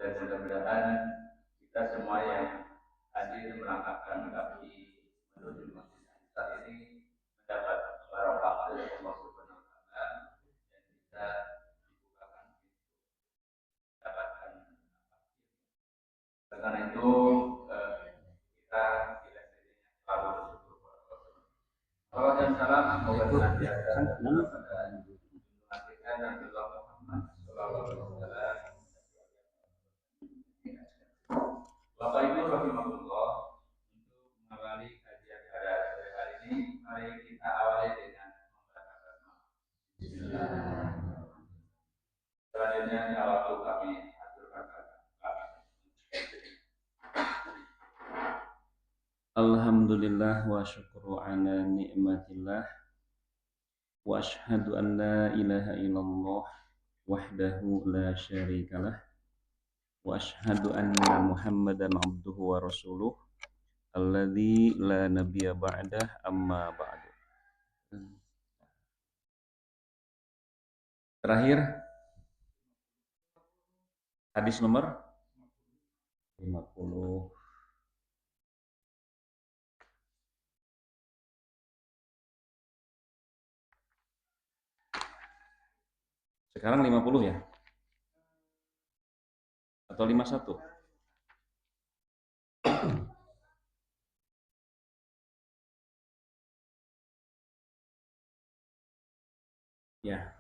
dan mudah-mudahan kita semua yang hadir melangkahkan kaki menuju masjid saat ini mendapat barokah dari Allah Subhanahu wa taala dan bisa dibukakan mendapatkan. Karena itu kita tidak selalu bersyukur. Salawat dan salam semoga senantiasa kepada junjungan kita Nabi Muhammad sallallahu alaihi wasallam. Bapak Ibu rahimahullah, untuk mengawali kajian pada sore hari ini, mari kita awali dengan membaca basmalah. Bismillahirrahmanirrahim. Selanjutnya salawat kami aturkan kepada kami. Alhamdulillah wa syukru ala ni'matillah wa ashhadu an la ilaha illallah wahdahu la syarikalah wa ashhadu anna Muhammadan abduhu wa rasuluh alladzi la nabiyya ba'dah amma ba'du. Terakhir hadis nomor 50. Sekarang 50 ya? Atau 51? Ya.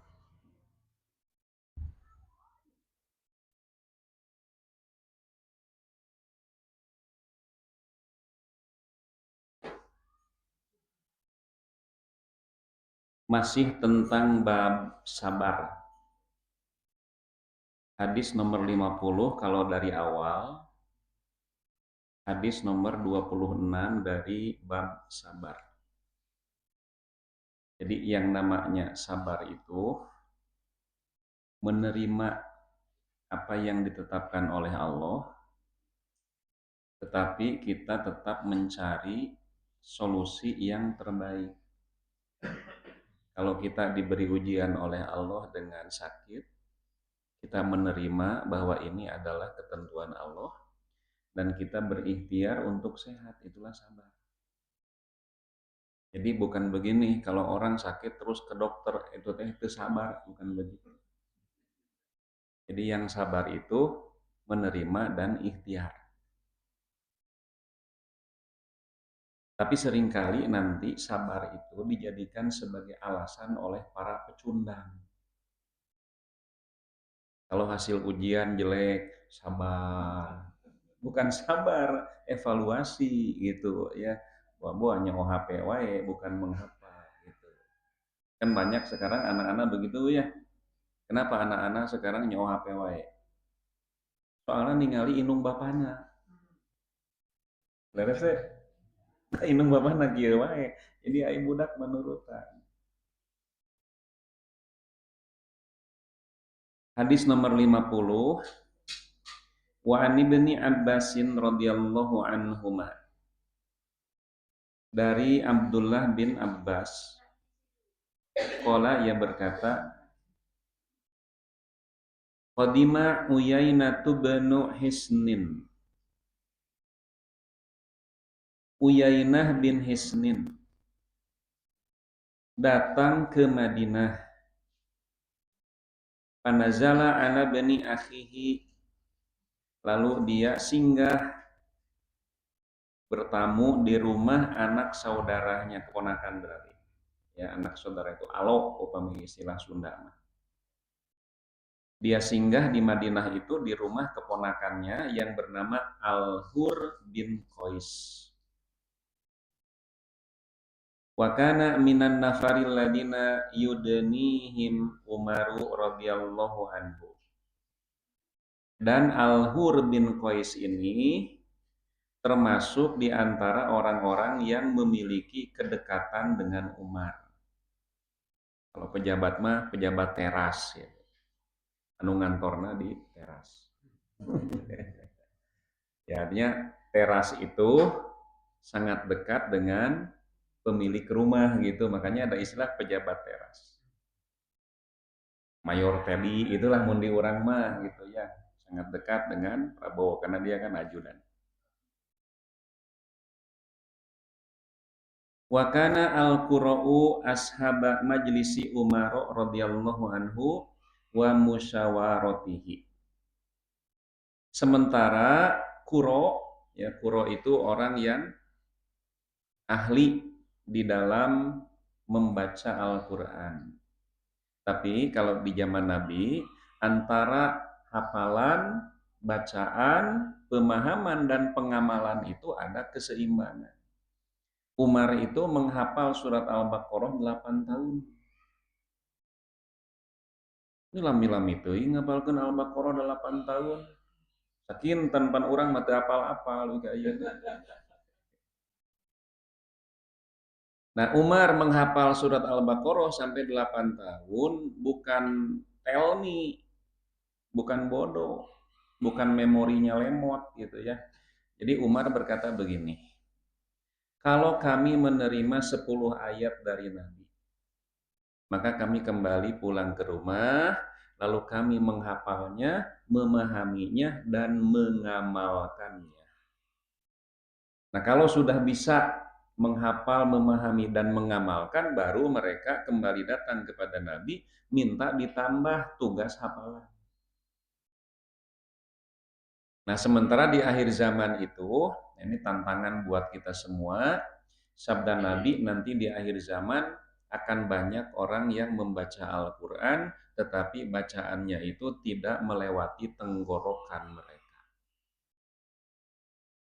Masih tentang bab sabar. Hadis nomor 50 kalau dari awal, hadis nomor 26 dari bab sabar. Jadi yang namanya sabar itu menerima apa yang ditetapkan oleh Allah, tetapi kita tetap mencari solusi yang terbaik. Kalau kita diberi ujian oleh Allah dengan sakit, kita menerima bahwa ini adalah ketentuan Allah dan kita berikhtiar untuk sehat, itulah sabar. Jadi bukan begini, kalau orang sakit terus ke dokter, itu sabar, bukan begitu. Jadi yang sabar itu menerima dan ikhtiar. Tapi seringkali nanti sabar itu dijadikan sebagai alasan oleh para pecundang. Kalau hasil ujian jelek, sabar. Bukan sabar, evaluasi gitu ya. Wah, hanya OHP wae, bukan menghafal gitu. Kan banyak sekarang anak-anak begitu ya. Kenapa anak-anak sekarang nyoh HP wae? Soalnya ningali inung bapana. Leres teh inung bapana kieu wae. Jadi ai budak menurutan. Hadis nomor 50. Wa an ibni Abbasin radhiyallahu anhuma. Dari Abdullah bin Abbas. Qala ia berkata, Qadima Uyainatu banu Hisnin. Uyainah bin Hisnin datang ke Madinah. Panazala ala bani akhihi, lalu dia singgah bertamu di rumah anak saudaranya, keponakan berarti. Ya, anak saudara itu alok upami istilah Sunda mah. Dia singgah di Madinah itu di rumah keponakannya yang bernama Al-Hur bin Qais. Wa kana minan nafaril ladina yudnihim Umaru radhiyallahu anhu. Dan Al-Hur bin Qais ini termasuk di antara orang-orang yang memiliki kedekatan dengan Umar. Kalau pejabat mah pejabat teras ya. Anu ngantorna di teras. Ya, artinya teras itu sangat dekat dengan pemilik rumah gitu, makanya ada istilah pejabat teras. Mayor Teddy itulah mundi urang mah gitu ya, sangat dekat dengan Prabowo karena dia kan ajudan. Wa kana al-qura'u ashaba majlisi Umar radhiyallahu anhu wa musyawaratihi. Sementara Kuro, ya Kuro itu orang yang ahli di dalam membaca Al-Quran. Tapi kalau di zaman Nabi, antara hafalan, bacaan, pemahaman, dan pengamalan itu ada keseimbangan. Umar itu menghafal surat Al-Baqarah 8 tahun. Ini lami-lami itu, ngapalkan Al-Baqarah 8 tahun. Sakin tanpa orang mati apal-apal. Nah, Umar menghafal surat Al-Baqarah sampai 8 tahun bukan telmi, bukan bodoh, bukan memorinya lemot gitu ya. Jadi Umar berkata begini, kalau kami menerima 10 ayat dari Nabi, maka kami kembali pulang ke rumah, lalu kami menghafalnya, memahaminya, dan mengamalkannya. Nah, kalau sudah bisa menghafal, memahami, dan mengamalkan, baru mereka kembali datang kepada Nabi, minta ditambah tugas hafalan. Nah, sementara di akhir zaman itu, ini tantangan buat kita semua, sabda Nabi nanti di akhir zaman akan banyak orang yang membaca Al-Quran, tetapi bacaannya itu tidak melewati tenggorokan mereka.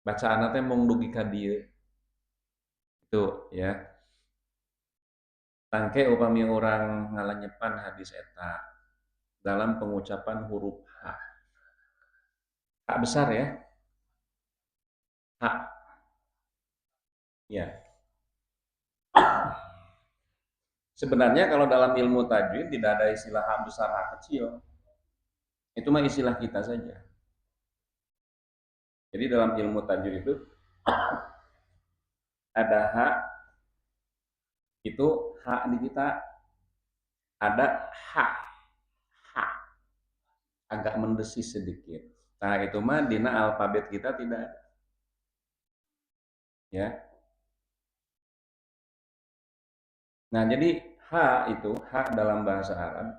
Bacaan nanti mung dugi ka dieu. Itu ya. Tangke upami orang ngalanyepan hadis eta dalam pengucapan huruf H. H besar ya. H. Ya. Sebenarnya kalau dalam ilmu tajwid tidak ada istilah H besar H kecil. Itu mah istilah kita saja. Jadi dalam ilmu tajwid itu ada H, itu H di kita, ada H, H agak mendesis sedikit. Nah itu mah dina alfabet kita tidak ada. Ya. Nah jadi H itu, H dalam bahasa Arab,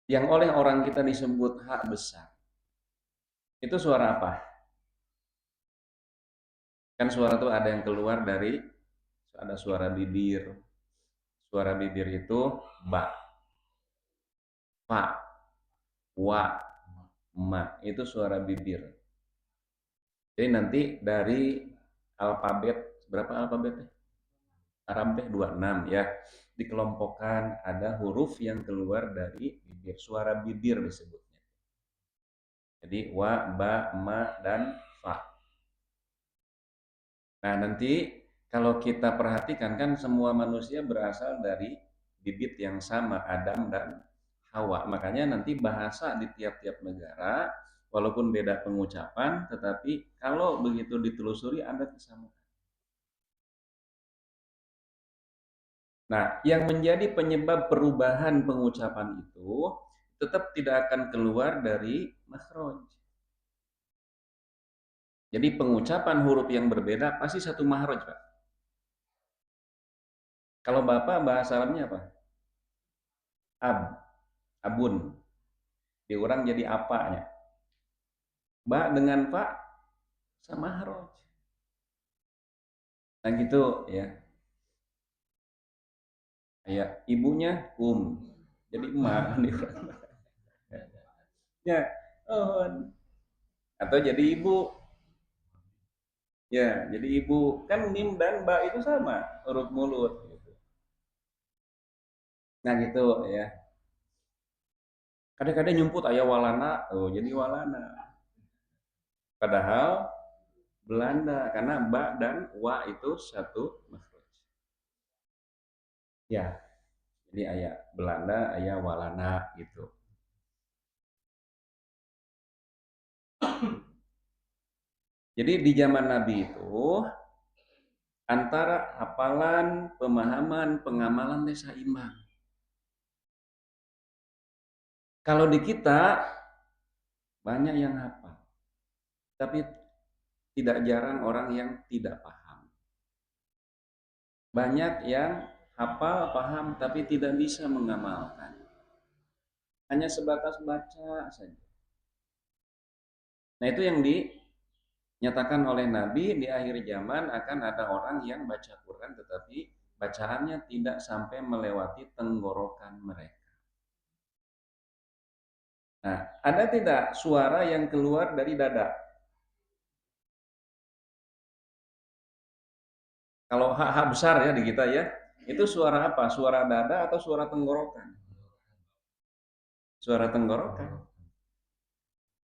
yang oleh orang kita disebut H besar. Itu suara apa? Kan suara itu ada yang keluar dari, ada suara bibir. Suara bibir itu ba, fa, wa, ma. Itu suara bibir. Jadi nanti dari alfabet, berapa alfabetnya? Arab teh 26 ya. Dikelompokkan ada huruf yang keluar dari bibir. Suara bibir disebutnya. Jadi wa, ba, ma, dan fa. Nah, nanti kalau kita perhatikan kan semua manusia berasal dari bibit yang sama, Adam dan Hawa. Makanya nanti bahasa di tiap-tiap negara walaupun beda pengucapan, tetapi kalau begitu ditelusuri ada kesamaan. Nah, yang menjadi penyebab perubahan pengucapan itu tetap tidak akan keluar dari makhraj. Jadi pengucapan huruf yang berbeda pasti satu makhraj, Pak. Kalau Bapak bahasa Arabnya apa? Ab, abun. Diurang jadi apanya. Ba dengan fa sama makhraj. Nah gitu ya. Ya, ibunya jadi emak diurang. Ya, oh. Atau jadi ibu. Ya, jadi ibu kan mim dan ba itu sama huruf mulut gitu. Nah gitu ya. Kadang-kadang nyumput ayah walana, oh jadi walana. Padahal Belanda karena ba dan wa itu satu makhraj. Ya, jadi ayah Belanda, ayah walana gitu. Jadi di zaman Nabi itu antara hafalan, pemahaman, pengamalan desa imbang. Kalau di kita banyak yang hafal, tapi tidak jarang orang yang tidak paham. Banyak yang hafal, paham, tapi tidak bisa mengamalkan. Hanya sebatas baca saja. Nah itu yang dinyatakan oleh Nabi di akhir zaman akan ada orang yang baca Quran tetapi bacaannya tidak sampai melewati tenggorokan mereka. Nah, ada tidak suara yang keluar dari dada? Kalau hak besar ya di kita ya, itu suara apa? Suara dada atau suara tenggorokan? Suara tenggorokan.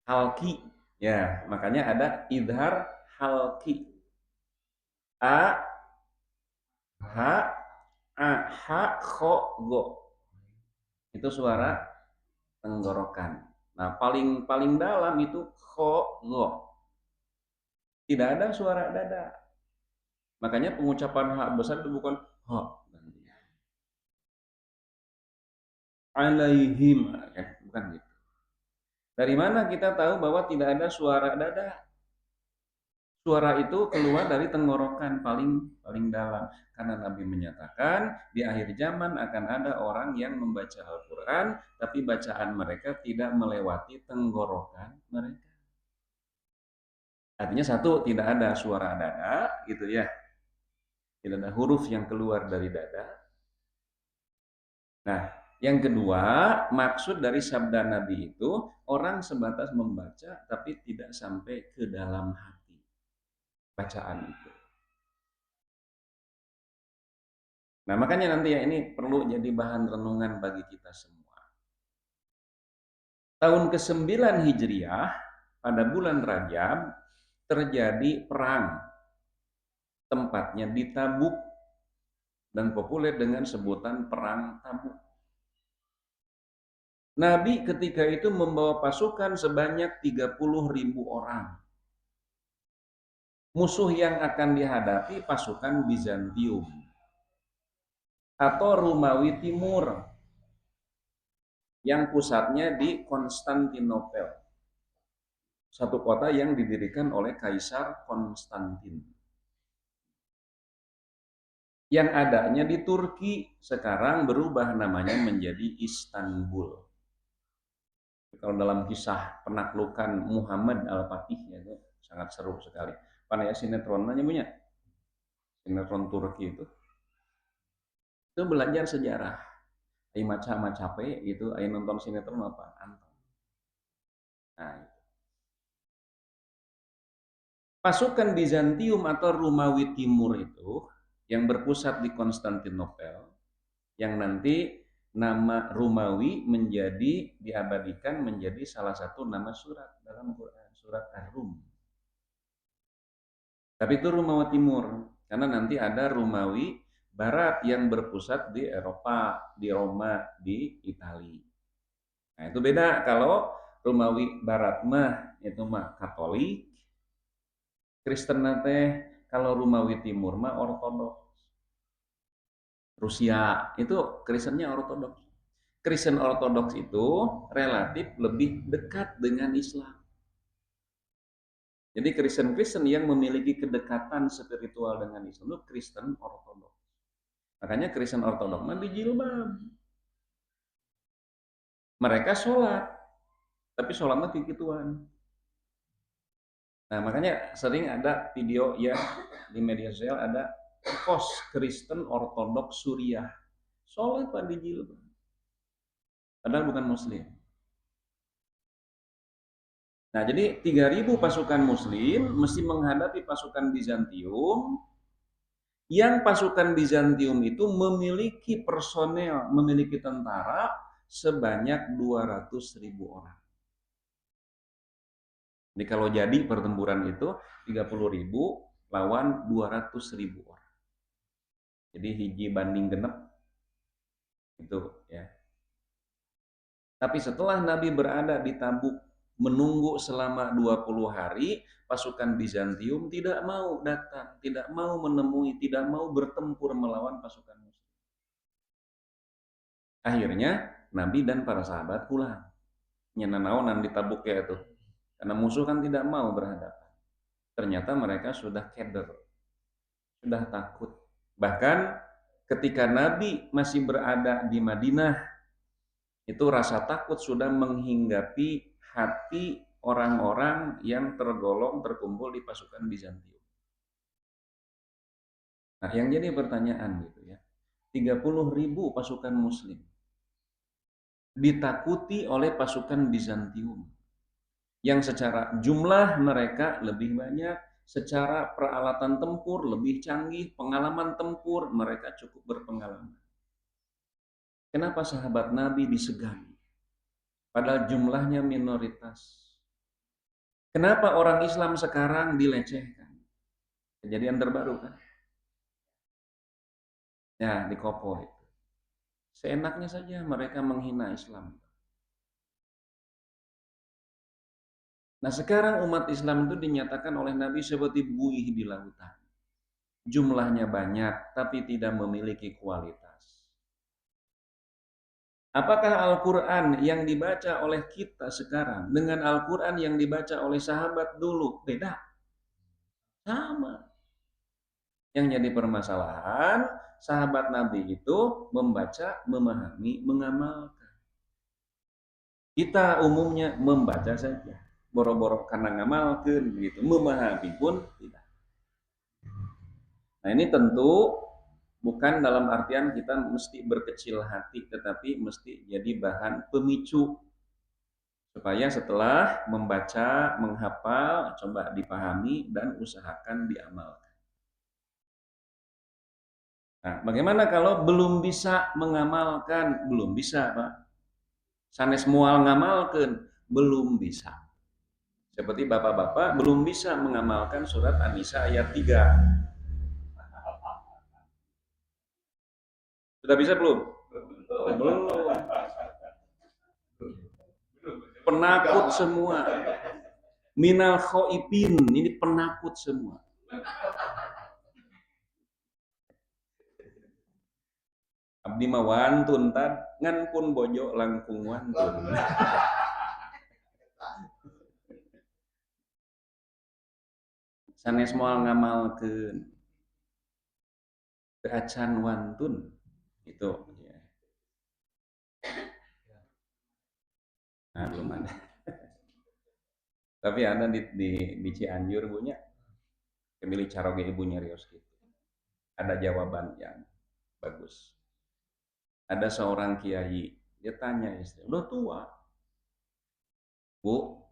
Halki. Ya, makanya ada idhar halki. A, H, A, H, Kho, Go. Itu suara tenggorokan. Nah, paling paling dalam itu Kho, Go. Tidak ada suara dada. Makanya pengucapan hak besar itu bukan ha, alaihim, bukan gitu. Dari mana kita tahu bahwa tidak ada suara dada? Suara itu keluar dari tenggorokan paling paling dalam. Karena Nabi menyatakan di akhir zaman akan ada orang yang membaca Al-Quran, tapi bacaan mereka tidak melewati tenggorokan mereka. Artinya satu, tidak ada suara dada, gitu ya. Tidak ada huruf yang keluar dari dada. Nah, yang kedua, maksud dari sabda Nabi itu orang sebatas membaca tapi tidak sampai ke dalam hati bacaan itu. Nah, makanya nanti ya ini perlu jadi bahan renungan bagi kita semua. Tahun ke-9 Hijriah, pada bulan Rajab, terjadi perang. Tempatnya di Tabuk dan populer dengan sebutan Perang Tabuk. Nabi ketika itu membawa pasukan sebanyak 30.000 orang. Musuh yang akan dihadapi pasukan Bizantium atau Romawi Timur yang pusatnya di Konstantinopel, satu kota yang didirikan oleh Kaisar Konstantin. Yang adanya di Turki, sekarang berubah namanya menjadi Istanbul. Kalau dalam kisah penaklukan Muhammad Al-Fatih ya, itu sangat seru sekali. Pan ya sinetron punya sinetron Turki itu belajar sejarah. Ayo maca capek gitu, ayo nonton sinetron apa? Anton. Nah, pasukan Bizantium atau Romawi Timur itu yang berpusat di Konstantinopel, yang nanti nama Romawi menjadi diabadikan menjadi salah satu nama surat dalam Quran, surat Ar-Rum. Tapi itu Romawi Timur, karena nanti ada Romawi Barat yang berpusat di Eropa, di Roma, di Italia. Nah itu beda kalau Romawi Barat mah itu mah Katolik, Kristen teh kalau Romawi Timur mah Ortodoks. Rusia itu Kristennya Ortodoks. Kristen Ortodoks itu relatif lebih dekat dengan Islam. Jadi Kristen-Kristen yang memiliki kedekatan spiritual dengan Islam itu Kristen Ortodoks. Makanya Kristen Ortodoks mah dijilbab. Mereka sholat, tapi sholatnya kikituan. Nah makanya sering ada video ya di media sosial ada kos Kristen Ortodoks Suriah. Sholat pada jilbab. Padahal bukan muslim. Nah jadi 3.000 pasukan muslim mesti menghadapi pasukan Bizantium, yang pasukan Bizantium itu memiliki personel, memiliki tentara sebanyak 200.000 orang. Jadi kalau jadi pertempuran itu 30.000 lawan 200.000 orang. Jadi hiji banding genep itu ya. Tapi setelah Nabi berada di Tabuk menunggu selama 20 hari, pasukan Bizantium tidak mau datang, tidak mau menemui, tidak mau bertempur melawan pasukan muslim. Akhirnya Nabi dan para sahabat pulang. nyenanaonan di tabuk ya itu. Karena musuh kan tidak mau berhadapan. Ternyata mereka sudah keder, sudah takut. Bahkan ketika Nabi masih berada di Madinah, itu rasa takut sudah menghinggapi hati orang-orang yang terkumpul di pasukan Bizantium. Nah, yang jadi pertanyaan gitu ya, 30.000 pasukan Muslim ditakuti oleh pasukan Bizantium yang secara jumlah mereka lebih banyak, secara peralatan tempur lebih canggih, pengalaman tempur mereka cukup berpengalaman. Kenapa sahabat Nabi disegani? Padahal jumlahnya minoritas. Kenapa orang Islam sekarang dilecehkan? Kejadian terbaru kan? Ya, di Kopo itu. Seenaknya saja mereka menghina Islam. Nah, sekarang umat Islam itu dinyatakan oleh Nabi seperti buih di lautan. Jumlahnya banyak, tapi tidak memiliki kualitas. Apakah Al-Quran yang dibaca oleh kita sekarang dengan Al-Quran yang dibaca oleh sahabat dulu beda? Sama. Yang jadi permasalahan, sahabat Nabi itu membaca, memahami, mengamalkan. Kita umumnya membaca saja, boro-boro karena ngamalkan gitu, memahami pun tidak. Nah, ini tentu bukan dalam artian kita mesti berkecil hati, tetapi mesti jadi bahan pemicu supaya setelah membaca, menghafal, coba dipahami dan usahakan diamalkan. Nah, bagaimana kalau belum bisa mengamalkan? Belum bisa, Pak. Sanes mual ngamalkan, belum bisa. Seperti bapak-bapak belum bisa mengamalkan surat An-Nisa ayat 3. Sudah bisa belum? Belum. Penakut semua. Minal khoipin, ini penakut semua. Abdi mah wantun tad ngan pun bojo langkung wantun. Sanes moal ngamalkeun teu acan wantun itu ya. Nah, belum ada. Tapi ada di Cianjur punya pemilih caroge ibunya Rios gitu. Ada jawaban yang bagus. Ada seorang kiai, dia tanya istri, "Udah tua, Bu,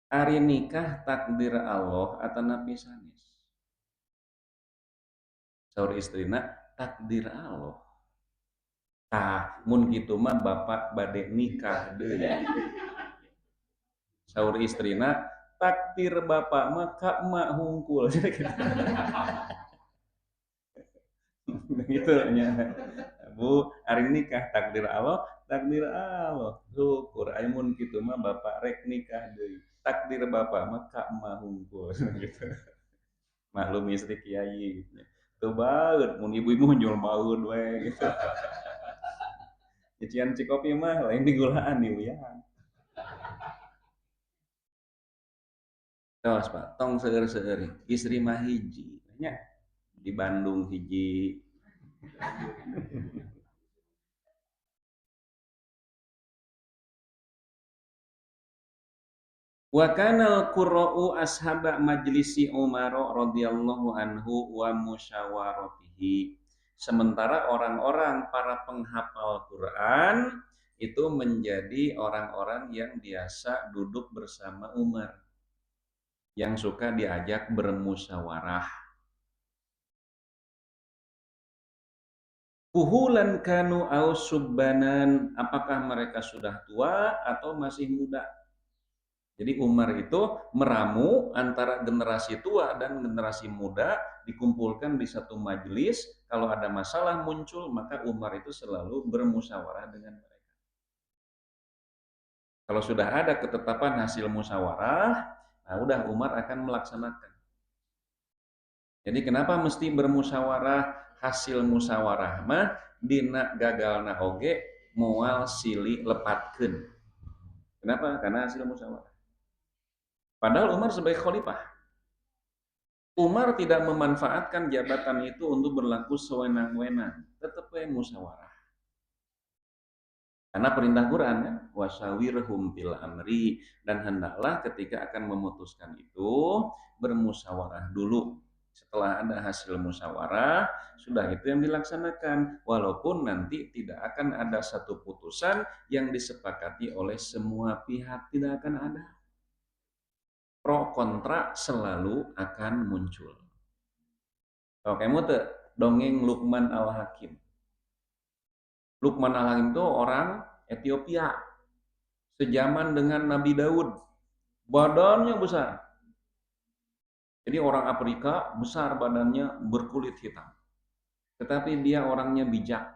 hari nikah takdir Allah atau nabi sanes?" Saur istrina, "Takdir Allah." Tah, mun kitu mah bapak bade nikah deui. Saur istrina, "Takdir bapak mah ka emak hungkul." Gitu nya. Bu, hari nikah takdir Allah, takdir Allah. Syukur aya mun kitu mah bapak rek nikah deui. Takdir bapak mah ka emak hungkul gitu. Maklum istri kiai gitu. Teu baeut mun ibu-ibu jual baeut we gitu. Cician cikopi mah lain digulaan di uyahan. Tos Pak, tong seueur-seueur. Istri mah hiji, nya di Bandung hiji. Wa kanal qurra'u ashaba majlisi Umar radhiyallahu anhu wa musyawaratihi. Sementara orang-orang para penghafal Quran itu menjadi orang-orang yang biasa duduk bersama Umar, yang suka diajak bermusyawarah. Kuhulan kanu au subbanan, apakah mereka sudah tua atau masih muda? Jadi Umar itu meramu antara generasi tua dan generasi muda, dikumpulkan di satu majelis. Kalau ada masalah muncul, maka Umar itu selalu bermusyawarah dengan mereka. Kalau sudah ada ketetapan hasil musyawarah, nah udah Umar akan melaksanakan. Jadi kenapa mesti bermusyawarah? Hasil musyawarah mah dina gagalna oge moal silih lepatkeun. Kenapa? Karena hasil musyawarah. Padahal Umar sebagai khalifah, Umar tidak memanfaatkan jabatan itu untuk berlaku sewenang-wenang, tetap musyawarah. Karena perintah Quran kan, wasyawirhum fil amri, dan hendaklah ketika akan memutuskan itu bermusyawarah dulu. Setelah ada hasil musyawarah, sudah itu yang dilaksanakan. Walaupun nanti tidak akan ada satu putusan yang disepakati oleh semua pihak, tidak akan ada. Pro kontra selalu akan muncul. Kalau kamu tuh dongeng Luqman Al-Hakim. Luqman Al-Hakim itu orang Ethiopia, sejaman dengan Nabi Daud. Badannya besar. Jadi orang Afrika besar badannya, berkulit hitam. Tetapi dia orangnya bijak.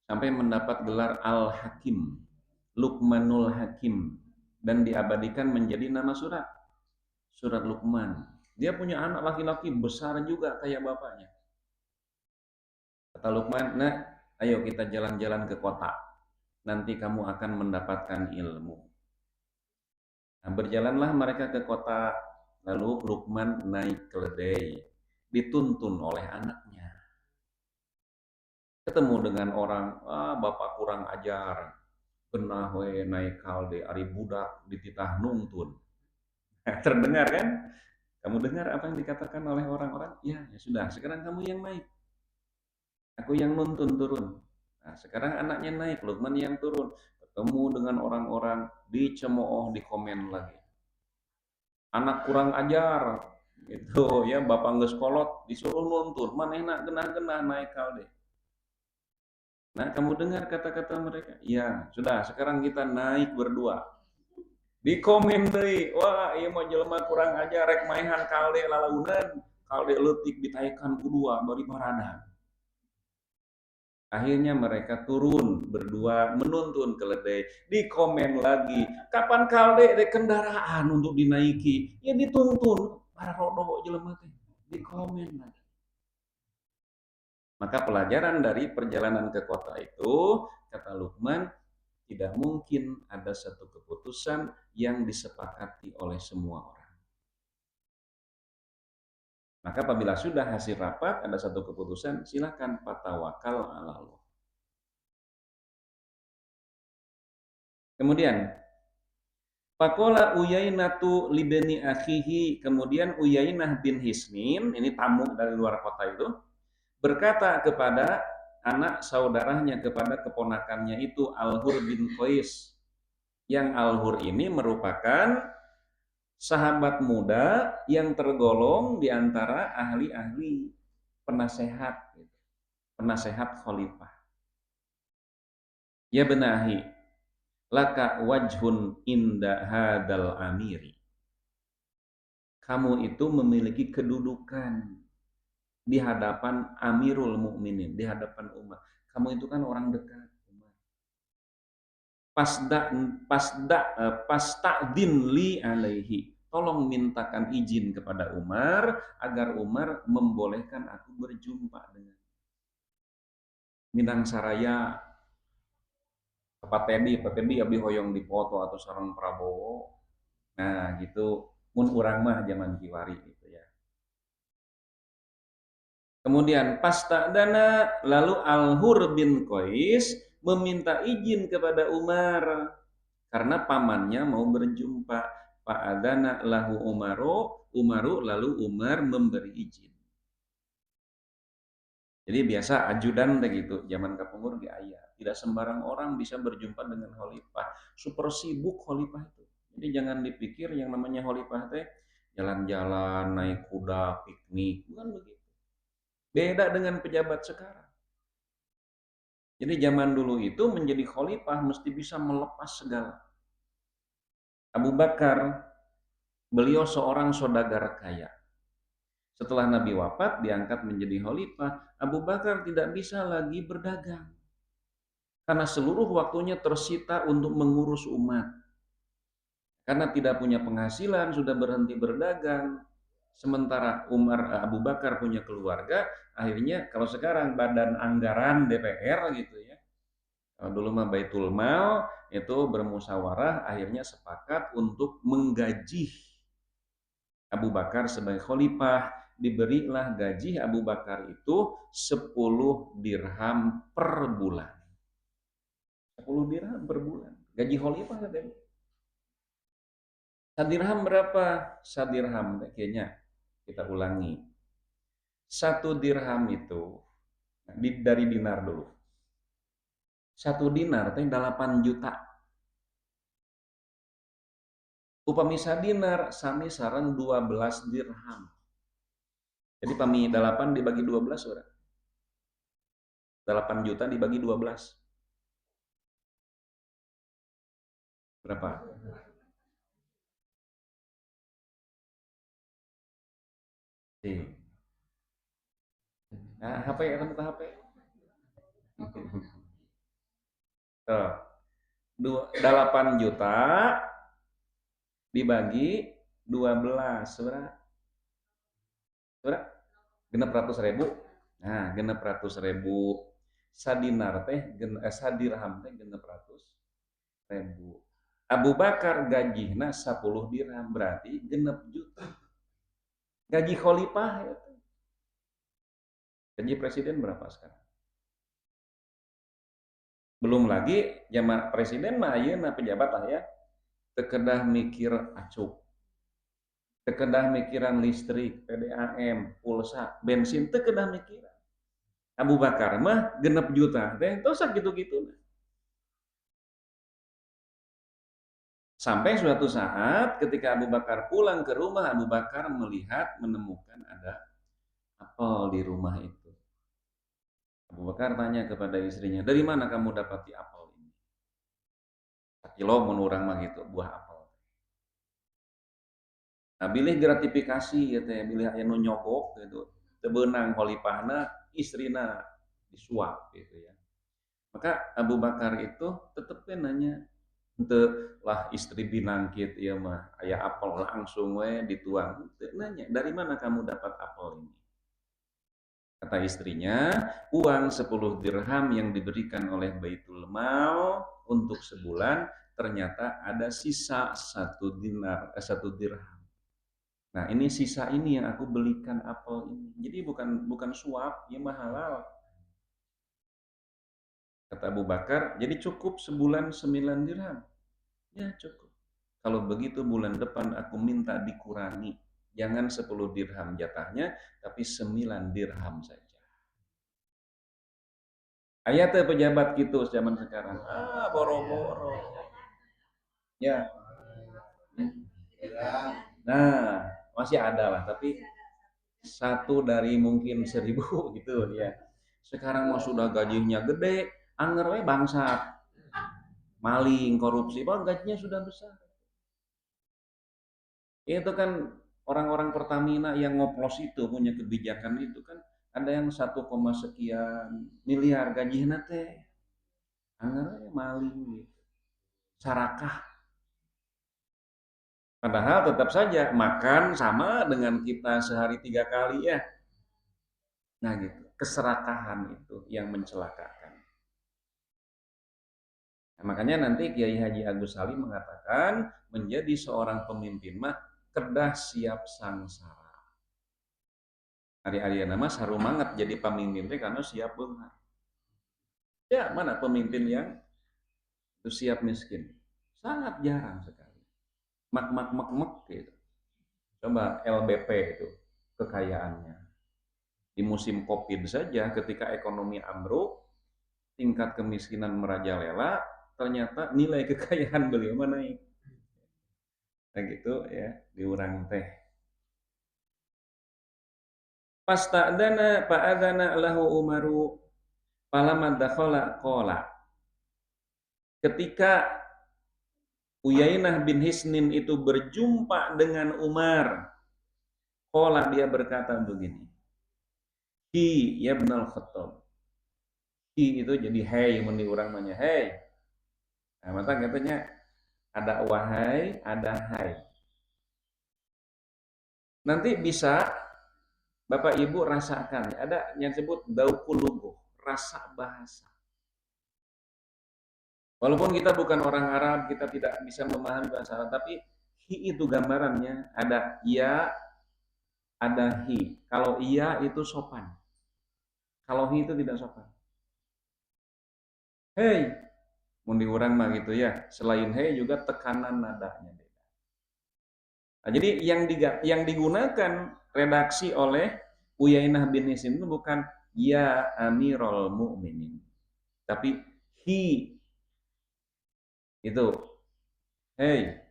Sampai mendapat gelar Al-Hakim, Luqmanul Hakim. Dan diabadikan menjadi nama surat. Surat Luqman. Dia punya anak laki-laki besar juga kayak bapaknya. Kata Luqman, nah ayo kita jalan-jalan ke kota. Nanti kamu akan mendapatkan ilmu. Nah, berjalanlah mereka ke kota, lalu Luqman naik keledai, dituntun oleh anaknya. Ketemu dengan orang, bapak kurang ajar, genah we naik kalde, ari budak dititah nungtun. Terdengar kan? Kamu dengar apa yang dikatakan oleh orang-orang? Ya, ya sudah, sekarang kamu yang naik. Aku yang nuntun turun. Nah, sekarang anaknya naik, Luqman yang turun. Ketemu dengan orang-orang, dicemooh, dikomen lagi. Anak kurang ajar, gitu ya, bapak nggak sekolot, disuruh nuntun, mana enak genah-genah naik kalde. Nah, kamu dengar kata-kata mereka? Ya, sudah, sekarang kita naik berdua. Dikomen deui, wah ieu mah jelema kurang ajar rek maehan kalde lalaunan, kalde leutik ditaikan kudua bari barada. Akhirnya mereka turun berdua menuntun keledai. Dikomen lagi, kapan kalde de kendaraan untuk dinaiki? Ya dituntun para rodo jelema teh. Dikomen lagi. Maka pelajaran dari perjalanan ke kota itu, kata Luqman, tidak mungkin ada satu keputusan yang disepakati oleh semua orang. Maka apabila sudah hasil rapat, ada satu keputusan, silakan fatawakal ala Allah. Kemudian, Faqala Uyainatu libni akhihi, kemudian Uyainah bin Hisnin, ini tamu dari luar kota itu, berkata kepada anak saudaranya, kepada keponakannya itu Al-Hur bin Qais. Yang Al-Hur ini merupakan sahabat muda yang tergolong di antara ahli-ahli penasehat, penasehat khalifah. Ya benahi, laka wajhun inda hadal amiri. Kamu itu memiliki kedudukan di hadapan Amirul Mukminin, di hadapan umat. Kamu itu kan orang dekat umat. Pasta'din li alaihi. Tolong mintakan izin kepada Umar agar Umar membolehkan aku berjumpa dengan Minang Saraya Pak Teddy abdi hoyong dipoto atau sareng Prabowo. Nah, gitu. Mun urang mah zaman kiwari gitu ya. Kemudian pasta'dana, lalu Al-Hur bin Qais meminta izin kepada Umar karena pamannya mau berjumpa. Fa'adana lahu Umaru lalu Umar memberi izin. Jadi biasa ajudan gitu, zaman kapengur ge aya. Tidak sembarang orang bisa berjumpa dengan khalifah. Super sibuk khalifah itu. Jadi jangan dipikir yang namanya khalifah teh jalan-jalan, naik kuda, piknik, bukan begitu. Beda dengan pejabat sekarang. Jadi zaman dulu itu menjadi khalifah mesti bisa melepas segala. Abu Bakar, beliau seorang saudagar kaya. Setelah Nabi wafat, diangkat menjadi khalifah, Abu Bakar tidak bisa lagi berdagang. Karena seluruh waktunya tersita untuk mengurus umat. Karena tidak punya penghasilan, sudah berhenti berdagang. Sementara Abu Bakar punya keluarga, akhirnya kalau sekarang badan anggaran DPR gitu ya, Dulu mah Baitul Mal itu bermusyawarah akhirnya sepakat untuk menggaji Abu Bakar sebagai khalifah. Diberilah gaji Abu Bakar itu 10 dirham per bulan. 10 dirham per bulan. Gaji khalifah katanya. Sadirham berapa? Sadirham kayaknya kita ulangi. 1 dirham itu dari dinar dulu. 1 dinar teh 8 juta. Upami sadinar sami sareng 12 dirham. Jadi pami 8 dibagi 12 berapa? 8 juta dibagi 12. Berapa? Nah, HP atau buka HP? Tuh, 8 juta dibagi 12 berapa? Berapa? Genep ratus ribu. Nah, genep ratus ribu. Sadinar teh, sadirham teh genep ratus ribu. Abu Bakar gajihna 10 dirham berarti genep juta. Gaji khalifah ya. Gaji presiden berapa sekarang? Belum lagi zaman presiden mah ayeuna pejabat lah ya. Tekedah mikir acuk. Tekedah mikiran listrik, PDAM, pulsa, bensin tekedah mikiran. Abu Bakar mah genep juta teh tos gitu-gitu. Sampai suatu saat ketika Abu Bakar pulang ke rumah, Abu Bakar menemukan ada apel di rumah itu. Abu Bakar tanya kepada istrinya, dari mana kamu dapati apel ini? Kilo menurang mah gitu, buah apel. Nah, bilih gratifikasi ya teh, bilih aya nu nyogok gitu. Teu beunang khalifahna, istrina disuap gitu ya. Maka Abu Bakar itu tetep nanya, henteu lah istri binangkit ieu mah aya apel langsung we dituang. Teu nanya, dari mana kamu dapat apel ini? Kata istrinya, uang 10 dirham yang diberikan oleh Baitul Mal untuk sebulan ternyata ada sisa 1 dirham. Nah, ini sisa ini yang aku belikan apel ini. Jadi bukan suap, ya mah halal. Kata Abu Bakar, jadi cukup sebulan 9 dirham. Ya cukup. Kalau begitu bulan depan aku minta dikurangi. Jangan 10 dirham jatahnya, tapi 9 dirham saja. Aya teh pejabat gitu zaman sekarang. Ah, boro-boro. Ya. Nah, masih ada lah, tapi satu dari mungkin 1000 gitu ya. Sekarang mah sudah gajinya gede, anger we bangsat, maling, korupsi, bahkan gajinya sudah besar. Itu kan orang-orang Pertamina yang ngoplos itu punya kebijakan itu kan ada yang 1, sekian miliar gajinya teh, anger we maling gitu. Sarakah. Padahal tetap saja makan sama dengan kita sehari 3 kali ya. Nah gitu, keserakahan itu yang mencelakakan. Nah, makanya nanti Kiai Haji Agus Salim mengatakan menjadi seorang pemimpin mah kedah siap sangsara. Hari-hari nama saru mangat jadi pemimpin teh karena siap beunghar. Ya, mana pemimpin yang itu siap miskin? Sangat jarang sekali. Mak mak mak mak gitu. Coba LBP itu kekayaannya. Di musim Covid saja ketika ekonomi ambruk, tingkat kemiskinan merajalela, ternyata nilai kekayaan beliau naik. Nah gitu ya, diurang teh. Pasta'dana fa'adana lahu Umaru falamad dakhala qala. Ketika Uyainah bin Hisnin itu berjumpa dengan Umar, qala dia berkata begini. Hi ya ibnul Khattab. Hi itu jadi hey mun diurang mah hey. Nah, mata katanya ada wahai, ada hai. Nanti bisa Bapak Ibu rasakan, ada yang disebut daukulugo, rasa bahasa. Walaupun kita bukan orang Arab, kita tidak bisa memahami bahasa Arab, tapi hi itu gambarannya ada ya, ada hi. Kalau iya itu sopan. Kalau hi itu tidak sopan. Hey, mun di urang mah gitu ya. Selain hey juga tekanan nadanya beda. Nah, jadi yang digunakan redaksi oleh Uyainah bin Hisn itu bukan ya Amirul Mukminin, tapi hi itu. Hey,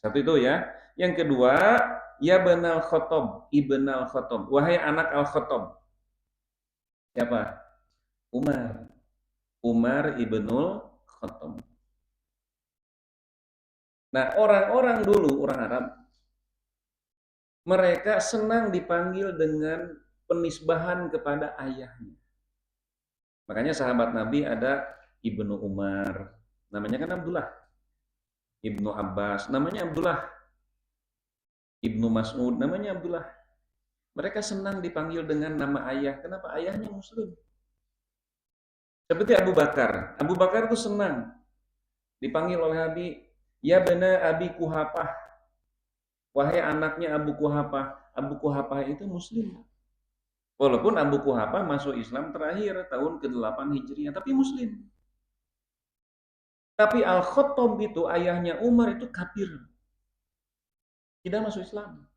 satu itu ya. Yang kedua, ya benal khotob, ibnal khotob. Wahai anak al khotob. Siapa? Umar. Umar ibnul khotob. Nah, orang-orang dulu, orang Arab, mereka senang dipanggil dengan penisbahan kepada ayahnya. Makanya sahabat Nabi ada Ibnu Umar, namanya kan Abdullah. Ibnu Abbas, namanya Abdullah. Ibnu Mas'ud, namanya Abdullah. Mereka senang dipanggil dengan nama ayah. Kenapa? Ayahnya Muslim. Seperti Abu Bakar. Abu Bakar itu senang dipanggil oleh Nabi, ya bena Abi Kuhafah. Wahai anaknya Abu Kuhafah. Abu Kuhafah itu Muslim. Walaupun Abu Kuhafah masuk Islam terakhir tahun ke-8 Hijriah, tapi Muslim. Tapi Al-Khattab itu ayahnya Umar itu kafir. Tidak masuk Islam.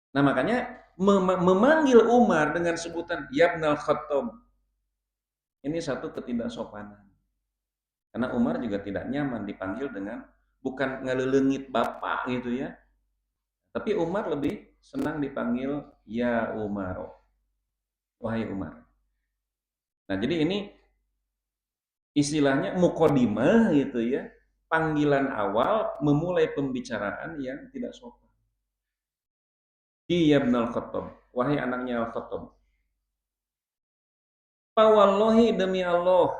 Nah makanya memanggil Umar dengan sebutan Yabnal Khattab. Ini satu ketidaksopanan. Karena Umar juga tidak nyaman dipanggil dengan bukan ngelelengit bapak gitu ya. Tapi Umar lebih senang dipanggil ya Umar. Wahai Umar. Nah, jadi ini istilahnya mukodimah gitu ya. Panggilan awal memulai pembicaraan yang tidak sopan. Iya ibnal Khattab. Wahai anaknya Al-Khattab. Fawallahi demi Allah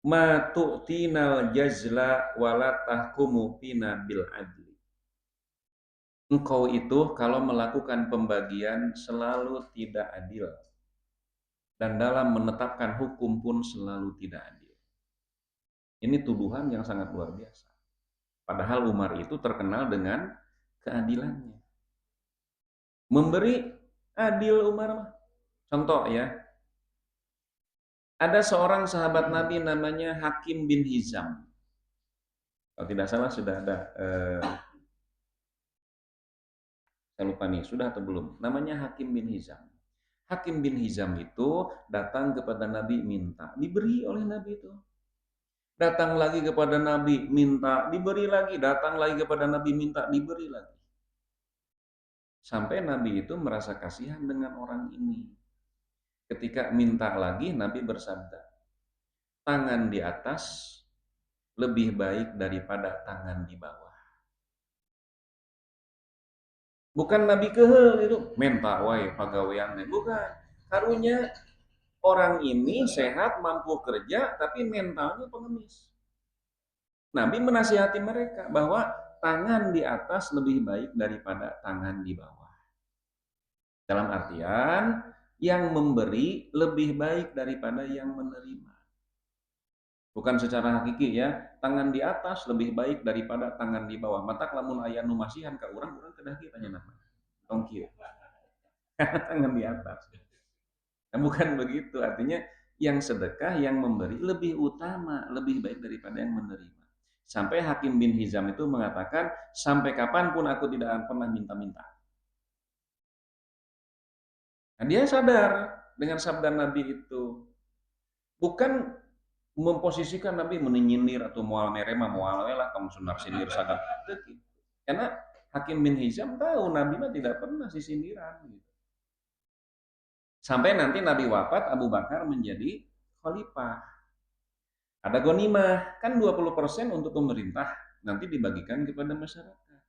ma tu'tinal jazla wala tahkumu fina bil adli. Engkau itu kalau melakukan pembagian selalu tidak adil dan dalam menetapkan hukum pun selalu tidak adil. Ini tuduhan yang sangat luar biasa. Padahal Umar itu terkenal dengan keadilannya. Memberi adil Umar mah. Contoh ya, ada seorang sahabat Nabi namanya Hakim bin Hizam. Kalau tidak salah sudah ada, saya lupa nih, sudah atau belum. Namanya Hakim bin Hizam. Hakim bin Hizam itu datang kepada Nabi minta, diberi oleh Nabi itu. Datang lagi kepada Nabi minta, diberi lagi. Datang lagi kepada Nabi minta, diberi lagi. Sampai Nabi itu merasa kasihan dengan orang ini. Ketika minta lagi, Nabi bersabda, tangan di atas lebih baik daripada tangan di bawah. Bukan Nabi kehel itu, minta wae pagawean, bukan. Karunya orang ini sehat, mampu kerja, tapi mentalnya pengemis. Nabi menasihati mereka bahwa tangan di atas lebih baik daripada tangan di bawah. Dalam artian, yang memberi lebih baik daripada yang menerima. Bukan secara hakiki ya, tangan di atas lebih baik daripada tangan di bawah. Matak lamun aya nu masihan ka urang kedah kieu tanya nama. Tong kieu. Tangan di atas. Nah, bukan begitu, artinya yang sedekah, yang memberi lebih utama, lebih baik daripada yang menerima. Sampai Hakim bin Hizam itu mengatakan, sampai kapanpun aku tidak akan pernah minta-minta. Nah, dia sadar dengan sabda Nabi itu. Bukan memposisikan Nabi menyindir atau mual merema mual lah kamu sunar sindir sadar. Karena Hakim bin Hizam tahu Nabi mah tidak pernah sindiran gitu. Sampai nanti Nabi wafat, Abu Bakar menjadi khalifah. Ada ghanimah, kan 20% untuk pemerintah, nanti dibagikan kepada masyarakat.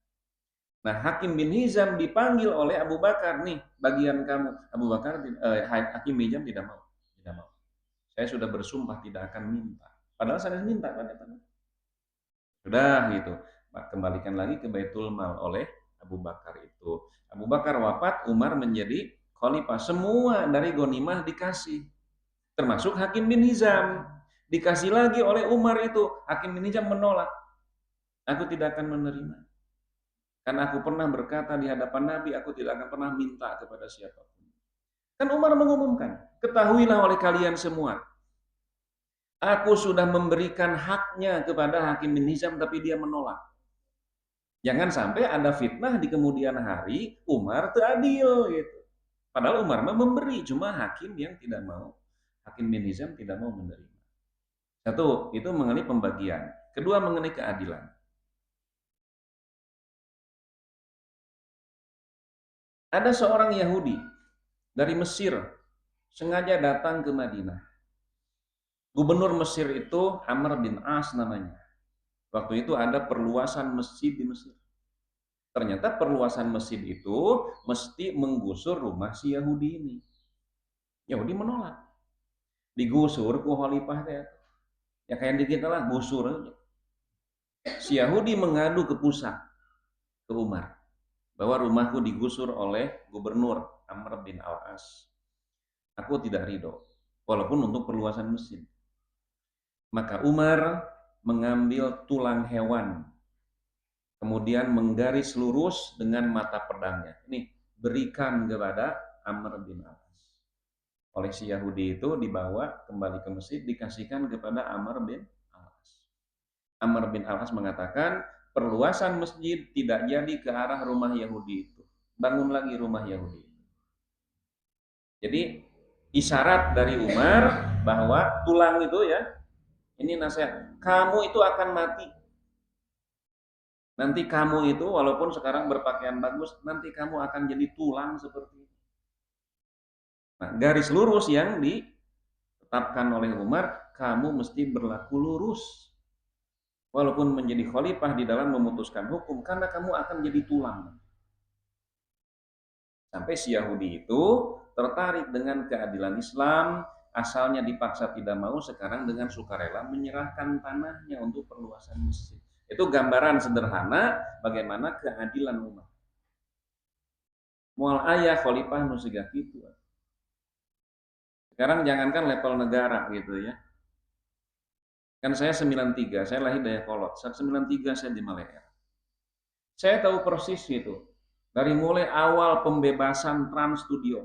Nah, Hakim bin Hizam dipanggil oleh Abu Bakar, nih, bagian kamu. Abu Bakar, Hakim bin Hizam tidak mau. Tidak mau. Saya sudah bersumpah tidak akan minta. Padahal saya minta pada tanah. Sudah gitu. Kembalikan lagi ke Baitul Mal oleh Abu Bakar itu. Abu Bakar wafat, Umar menjadi khalifah. Semua dari ghanimah dikasih. Termasuk Hakim bin Hizam. Dikasih lagi oleh Umar itu, Hakim bin Hizam menolak. Aku tidak akan menerima. Karena aku pernah berkata di hadapan Nabi, aku tidak akan pernah minta kepada siapapun. Kan Umar mengumumkan, ketahuilah oleh kalian semua, aku sudah memberikan haknya kepada Hakim bin Hizam, tapi dia menolak. Jangan sampai ada fitnah di kemudian hari, Umar teradil gitu. Padahal Umar memberi, cuma hakim yang tidak mau. Hakim bin Hizam tidak mau menerima. Satu, itu mengenai pembagian. Kedua, mengenai keadilan. Ada seorang Yahudi dari Mesir sengaja datang ke Madinah. Gubernur Mesir itu Amr bin As namanya. Waktu itu ada perluasan masjid di Mesir. Ternyata perluasan masjid itu mesti menggusur rumah si Yahudi ini. Yahudi menolak. Digusur ku khalifah teh. Ya kayak di kita lah, gusur aja. Si Yahudi mengadu ke pusat, ke Umar, bahwa rumahku digusur oleh gubernur Amr bin Al-As. Aku tidak ridho, walaupun untuk perluasan masjid. Maka Umar mengambil tulang hewan, kemudian menggaris lurus dengan mata pedangnya. Ini berikan kepada Amr bin Al-As. Oleh si Yahudi itu dibawa kembali ke masjid, dikasihkan kepada Amr bin Al-As. Amr bin Al-As mengatakan, perluasan masjid tidak jadi ke arah rumah Yahudi itu. Bangun lagi rumah Yahudi. Jadi isyarat dari Umar bahwa tulang itu ya, ini nasihat, kamu itu akan mati. Nanti kamu itu walaupun sekarang berpakaian bagus, nanti kamu akan jadi tulang seperti itu. Nah, garis lurus yang ditetapkan oleh Umar, kamu mesti berlaku lurus. Walaupun menjadi khalifah di dalam memutuskan hukum, karena kamu akan jadi tulang. Sampai si Yahudi itu tertarik dengan keadilan Islam, asalnya dipaksa tidak mau, sekarang dengan sukarela menyerahkan tanahnya untuk perluasan masjid. Itu gambaran sederhana bagaimana keadilan umat. Mual ayah khalifah nu siga kitu. Sekarang jangankan level negara gitu ya. Kan saya 93, saya lahir dari Kolot. Saat 93 saya di Malaya. Saya tahu persis gitu. Dari mulai awal pembebasan Trans Studio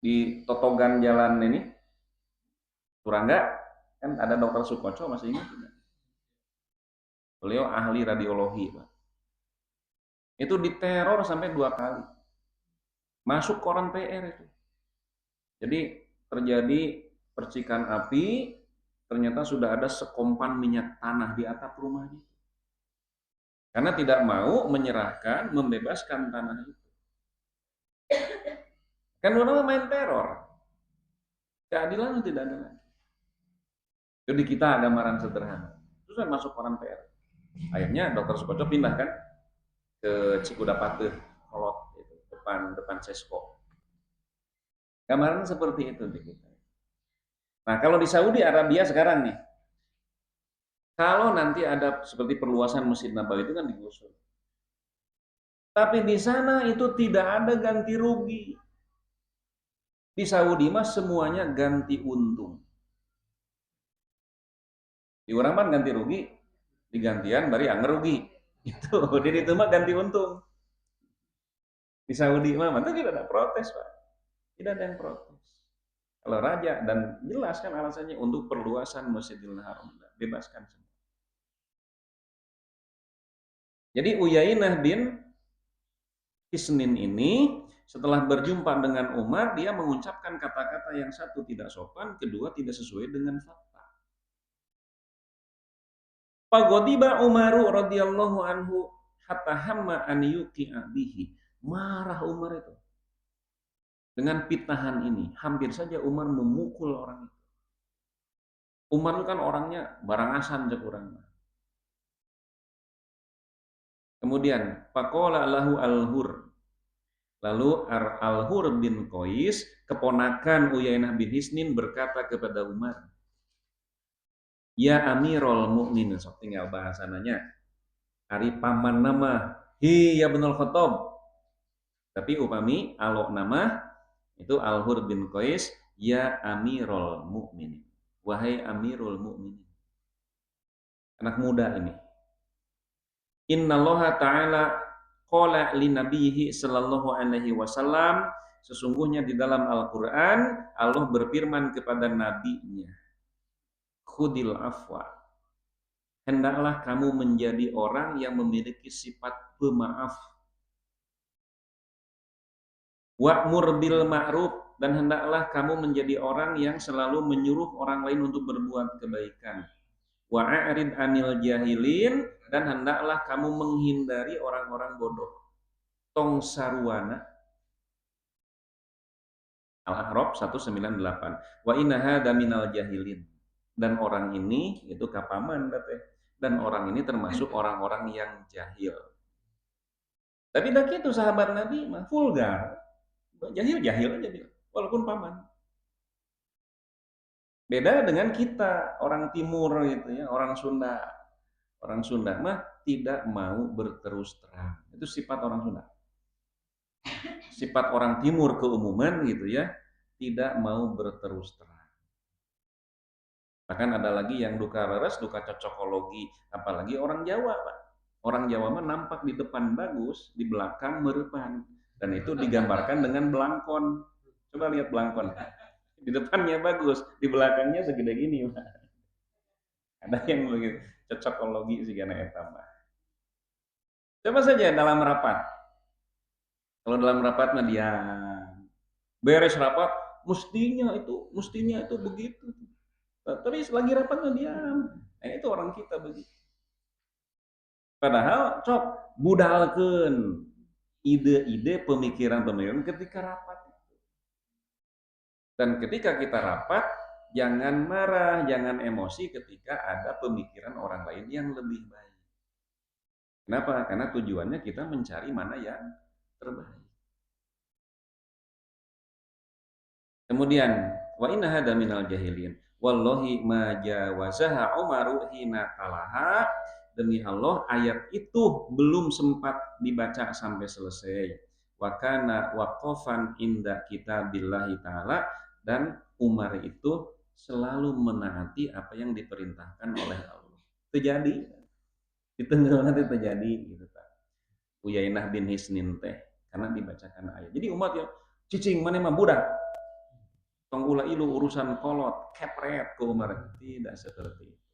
di Totogan Jalan ini, Turangga, kan ada Dokter Sukoco, masih ingat tidak? Beliau ahli radiologi, Pak. Itu diteror sampai 2 kali. Masuk koran PR itu. Jadi terjadi percikan api, ternyata sudah ada sekompan minyak tanah di atap rumahnya. Karena tidak mau menyerahkan, membebaskan tanah itu. Kan orang main teror. Keadilan tidak ada lagi. Jadi kita gambaran sederhana. Terus saya masuk koran PR. Akhirnya Dokter Sukoco pindah kan ke Cikudapateur, Kolot itu, depan Sesko. Gambaran seperti itu di kita. Nah, kalau di Saudi Arabia sekarang nih, kalau nanti ada seperti perluasan Masjid Nabawi itu kan digusur. Tapi di sana itu tidak ada ganti rugi. Di Saudi mah semuanya ganti untung. Di orang mah ganti rugi, digantian bari anger rugi. Itu, jadi itu mah ganti untung. Di Saudi mah tidak ada protes, Pak. Tidak ada yang protes. Kalau raja, dan jelas kan alasannya untuk perluasan Masjidil Haram, bebaskan semua. Jadi Uyainah bin Hisnin ini setelah berjumpa dengan Umar, dia mengucapkan kata-kata yang satu tidak sopan, kedua tidak sesuai dengan fakta. Fagodiba Umaru radhiyallahu anhu hatta hamma an yuqi'a bihi. Marah Umar itu. Dengan fitnahan ini, hampir saja Umar memukul orang itu. Umar itu kan orangnya barangasan cekurang. Kemudian, faqala lahu al-Hur. Lalu Al-Hur bin Qais, keponakan Uyainah bin Hisnin, berkata kepada Umar, ya Amirul Mukminin, sok tinggal bahasananya. Ari paman nama, hi ya Ibnul Khattab. Tapi upami alok nama itu Al-Hur bin Qais, ya Amirul Mukminin, wahai Amirul Mukminin. Anak muda ini. Innallaha ta'ala qala li nabiyhi sallallahu alaihi wasallam, sesungguhnya di dalam Al-Qur'an Allah berfirman kepada nabinya, khudil afwa, hendaklah kamu menjadi orang yang memiliki sifat pemaaf, wa'mur bil ma'ruf, dan hendaklah kamu menjadi orang yang selalu menyuruh orang lain untuk berbuat kebaikan, wa'arid anil jahilin, dan hendaklah kamu menghindari orang-orang bodoh. Tong Sarwana Al-A'raf 198. Wa inna hada minal jahilin. Dan orang ini itu kapaman teh. Dan orang ini termasuk orang-orang yang jahil. Tapi dah gitu sahabat Nabi mah vulgar. Jahil-jahil aja dia. Walaupun paman. Beda dengan kita orang timur gitu ya, orang Sunda. Orang Sunda mah tidak mau berterus terang. Itu sifat orang Sunda. Sifat orang timur keumuman gitu ya, tidak mau berterus terang. Bahkan ada lagi yang duka leres, duka cocokologi, apalagi orang Jawa, Pak. Orang Jawa mah nampak di depan bagus, di belakang merepan. Dan itu digambarkan dengan belangkon. Coba lihat belangkon. Di depannya bagus, di belakangnya segede gini, Pak. Ada yang begitu. Cocokologi sih karena etama. Coba saja dalam rapat. Kalau dalam rapat mah diam. Beres rapat, mestinya itu begitu. Tapi selagi rapat mah diam. Nah, itu orang kita begitu. Padahal cok budalkeun ide-ide pemikiran-pemikiran ketika rapat. Dan ketika kita rapat, jangan marah, jangan emosi ketika ada pemikiran orang lain yang lebih baik. Kenapa? Karena tujuannya kita mencari mana yang terbaik. Kemudian, wa inna hada minal jahilin. Wallahi ma jawazaha Umaru hina talaha. Demi Allah, ayat itu belum sempat dibaca sampai selesai. Wa kana waqafan inda kitabillahi ta'ala, dan Umar itu selalu menaati apa yang diperintahkan oleh Allah. Terjadi, di tengah nanti terjadi gitu kan. Uyainah bin Hisnin teh karena dibacakan ayat. Jadi umat ya cicing mana mah budak. Tong ulah ilu urusan kolot, kepret ke Umar, tidak seperti itu.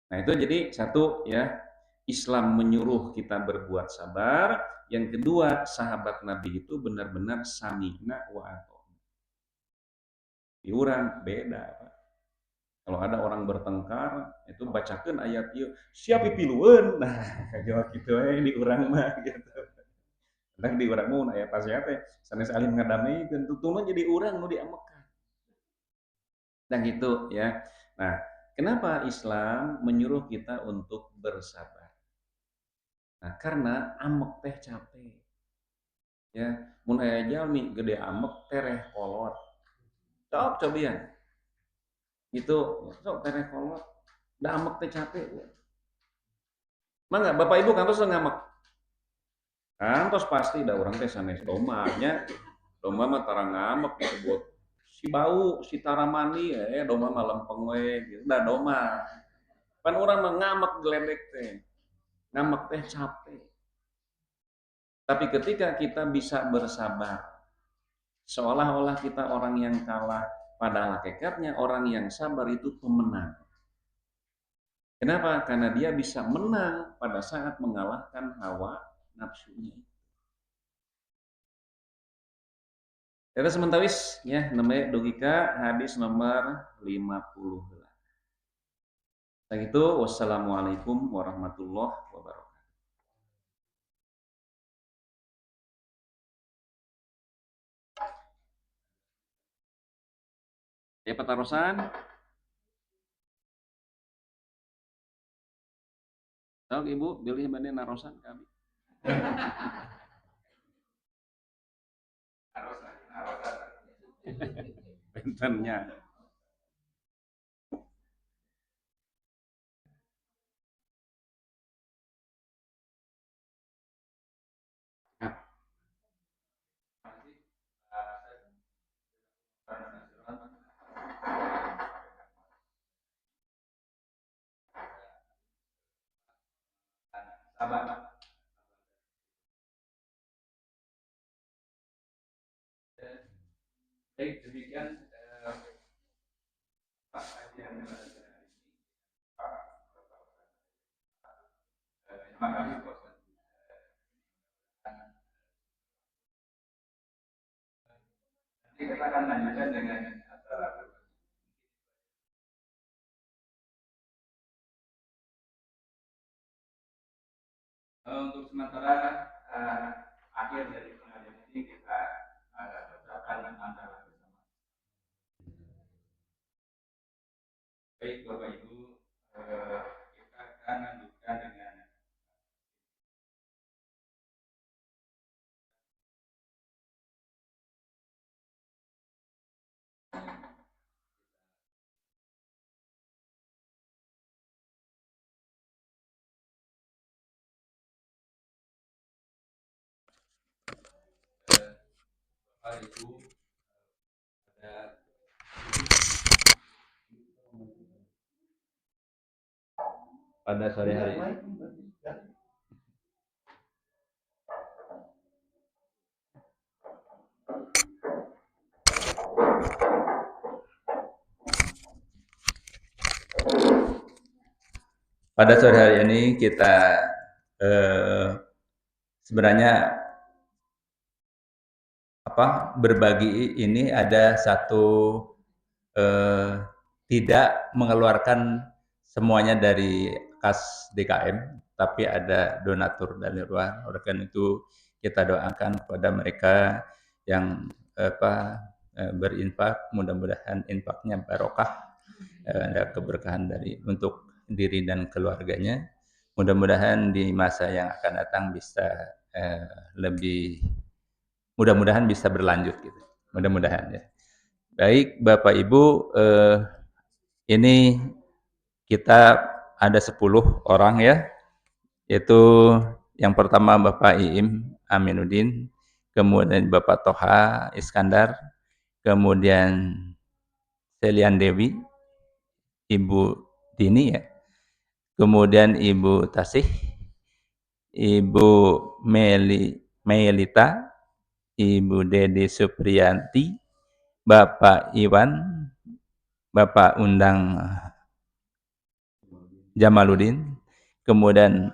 Nah itu jadi satu ya, Islam menyuruh kita berbuat sabar. Yang kedua, sahabat Nabi itu benar-benar sami'na wa ata'na. Diurang beda, Pak. Kalau ada orang bertengkar, itu bacakan ayat ieu, siap pipilueun. Nah, jawab gitu diurang mah gitu. Kadang diurang mun aya pasiat teh sanes alim ngadameikeun, tutulna jadi urang nu diamekan. Dan gitu ya. Nah, kenapa Islam menyuruh kita untuk bersabar? Nah, karena amek teh capek. Ya, mun aya jalmi gede amek tereh kolot. Sok cobian. Gitu, sok tereh kolot. Da amek teh capek. Mangga Bapak Ibu kantos ngamek. Kantos pasti da urang teh sanes doma nya. Doma mah tara ngamek disebut si bau, si taramani doma mah lempeng we gitu. Da doma. Pan urang mah ngamek geledek teh. Ngamek teh capek. Tapi ketika kita bisa bersabar, seolah-olah kita orang yang kalah, padahal hakikatnya orang yang sabar itu pemenang. Kenapa? Karena dia bisa menang pada saat mengalahkan hawa nafsunya. Kita sementawis ya, namanya Dogika hadis nomor 50. Begitu, wassalamualaikum warahmatullahi wabarakatuh. Ya, petarosan. Tahu Ibu, pilih mana narosan kami. Bentennya. sahabat. Baik, demikian kajian pada sore hari ini. Terima kasih Pak. Nanti kita akan lanjutkan dengan acara untuk sementara akhir dari pengajian ini kita ucapkan antara bersama. Baik Bapak Ibu, kita akan lanjutkan dengan Bapak Ibu pada sore hari ini. Pada sore hari ini kita sebenarnya berbagi ini ada satu tidak mengeluarkan semuanya dari kas DKM, tapi ada donatur dari luar. Oleh karena itu kita doakan kepada mereka yang berinfak, mudah-mudahan infaknya barokah, ada keberkahan dari untuk diri dan keluarganya. Mudah-mudahan di masa yang akan datang bisa lebih, mudah-mudahan bisa berlanjut gitu. Mudah-mudahan ya. Baik Bapak Ibu, ini kita ada 10 orang ya, yaitu yang pertama Bapak Iim Aminuddin, kemudian Bapak Toha Iskandar, kemudian Selian Dewi, Ibu Dini ya, kemudian Ibu Tasih, Ibu Melita, Ibu Dedi Supriyanti, Bapak Iwan, Bapak Undang Jamaluddin, kemudian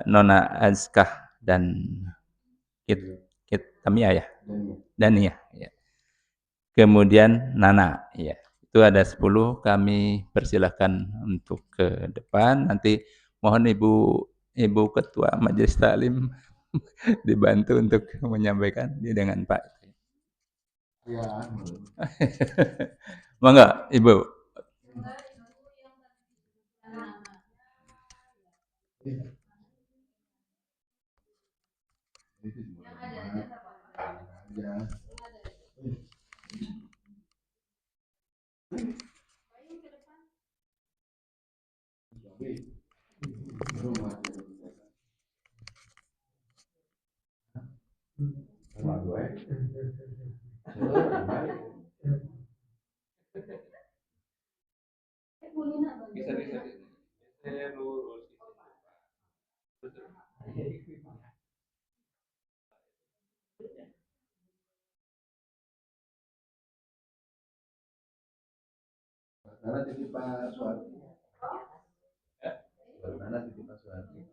Nona Azkah dan Tamia ya, Dania ya. Kemudian Nana ya. Itu ada 10, kami persilahkan untuk ke depan. Nanti mohon Ibu Ketua Majelis Taklim dibantu untuk menyampaikan dengan Pak. Ya. Monggo Ibu. Bisa. Saya lurus. Mana titip Pak Suwardi? Mana titip Pak Suwardi?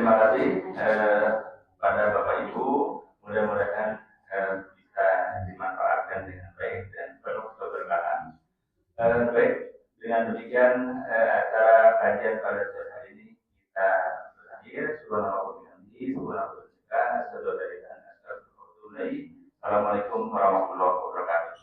terima kasih pada Bapak Ibu. Mudah-mudahan bisa dimanfaatkan dengan baik dan penuh keberkahan. Baik, dengan demikian acara kajian pada sore hari ini kita berakhir. Assalamualaikum warahmatullahi wabarakatuh.